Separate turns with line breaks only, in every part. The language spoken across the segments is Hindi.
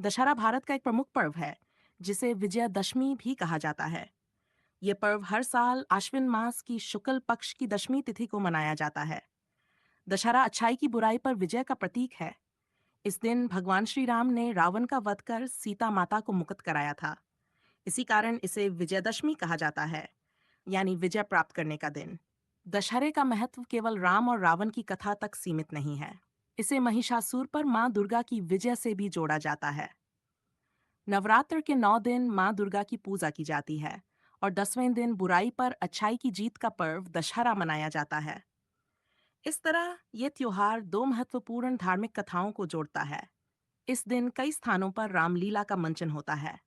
दशहरा भारत का एक प्रमुख पर्व है, जिसे विजयादशमी भी कहा जाता है। ये पर्व हर साल आश्विन मास की शुक्ल पक्ष की दशमी तिथि को मनाया जाता है। दशहरा अच्छाई की बुराई पर विजय का प्रतीक है। इस दिन भगवान श्री राम ने रावण का वध कर सीता माता को मुक्त कराया था। इसी कारण इसे विजयदशमी कहा जाता है, यानी विजय प्राप्त करने का दिन। दशहरे का महत्व केवल राम और रावण की कथा तक सीमित नहीं है। इसे महिषासुर पर मां दुर्गा की विजय से भी जोड़ा जाता है। नवरात्र के 9 दिन माँ दुर्गा की पूजा की जाती है और 10वें दिन बुराई पर अच्छाई की जीत का पर्व दशहरा मनाया जाता है। इस तरह ये त्योहार दो महत्वपूर्ण धार्मिक कथाओं को जोड़ता है। इस दिन कई स्थानों पर रामलीला का मंचन होता है।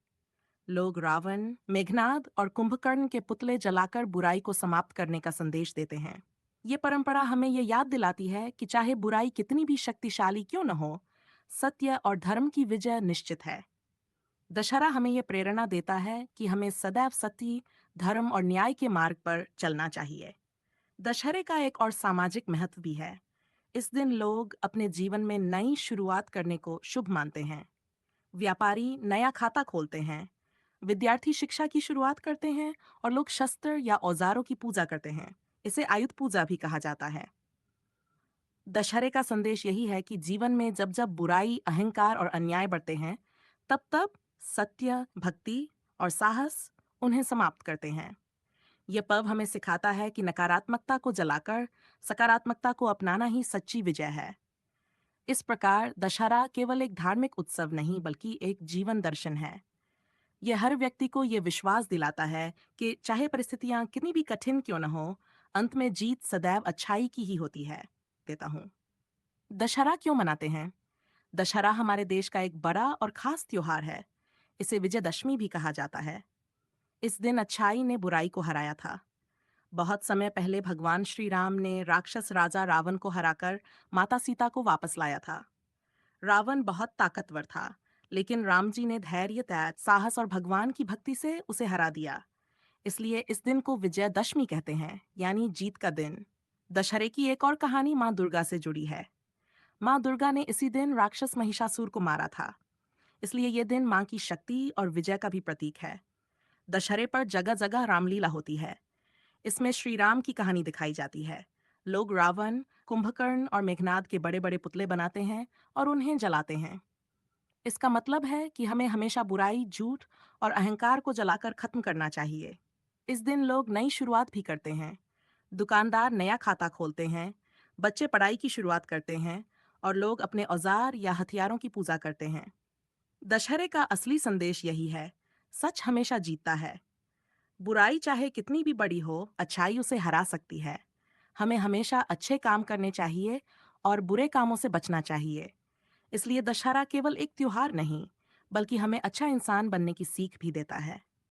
लोग रावण, मेघनाद और कुंभकर्ण के पुतले जलाकर बुराई को समाप्त करने का संदेश देते हैं। ये परंपरा हमें ये याद दिलाती है कि चाहे बुराई कितनी भी शक्तिशाली क्यों न हो, सत्य और धर्म की विजय निश्चित है। दशहरा हमें ये प्रेरणा देता है कि हमें सदैव सत्य, धर्म और न्याय के मार्ग पर चलना चाहिए। दशहरे का एक और सामाजिक महत्व भी है। इस दिन लोग अपने जीवन में नई शुरुआत करने को शुभ मानते हैं। व्यापारी नया खाता खोलते हैं, विद्यार्थी शिक्षा की शुरुआत करते हैं और लोग शस्त्र या औजारों की पूजा करते हैं। इसे आयुध पूजा भी कहा जाता है। दशहरे का संदेश यही है कि जीवन में जब जब बुराई, अहंकार और अन्याय बढ़ते हैं, तब तब सत्य, भक्ति और साहस उन्हें समाप्त करते हैं। यह पर्व हमें सिखाता है कि नकारात्मकता को जलाकर सकारात्मकता को अपनाना ही सच्ची विजय है। इस प्रकार दशहरा केवल एक धार्मिक उत्सव नहीं बल्कि एक जीवन दर्शन है। यह हर व्यक्ति को यह विश्वास दिलाता है कि चाहे परिस्थितियां कितनी भी कठिन क्यों न हो, अंत में जीत सदैव अच्छाई की ही होती है। देता हूँ। दशहरा क्यों मनाते हैं? दशहरा हमारे देश का एक बड़ा और खास त्योहार है। इसे विजयदशमी भी कहा जाता है। इस दिन अच्छाई ने बुराई को हराया था। बहुत समय पहले भगवान श्री राम ने राक्षस राजा रावण को हराकर माता सीता को वापस लाया था। रावण बहुत ताकतवर था, लेकिन राम जी ने धैर्य, त्याग, साहस और भगवान की भक्ति से उसे हरा दिया। इसलिए इस दिन को विजयदशमी कहते हैं, यानी जीत का दिन। दशहरे की एक और कहानी माँ दुर्गा से जुड़ी है। माँ दुर्गा ने इसी दिन राक्षस महिषासुर को मारा था। इसलिए ये दिन माँ की शक्ति और विजय का भी प्रतीक है। दशहरे पर जगह जगह रामलीला होती है। इसमें श्री राम की कहानी दिखाई जाती है। लोग रावण, कुंभकर्ण और मेघनाद के बड़े बड़े पुतले बनाते हैं और उन्हें जलाते हैं। इसका मतलब है कि हमें हमेशा बुराई, झूठ और अहंकार को जलाकर खत्म करना चाहिए। इस दिन लोग नई शुरुआत भी करते हैं। दुकानदार नया खाता खोलते हैं, बच्चे पढ़ाई की शुरुआत करते हैं और लोग अपने औजार या हथियारों की पूजा करते हैं। दशहरे का असली संदेश यही है, सच हमेशा जीतता है। बुराई चाहे कितनी भी बड़ी हो, अच्छाई उसे हरा सकती है। हमें हमेशा अच्छे काम करने चाहिए और बुरे कामों से बचना चाहिए। इसलिए दशहरा केवल एक त्योहार नहीं, बल्कि हमें अच्छा इंसान बनने की सीख भी देता है।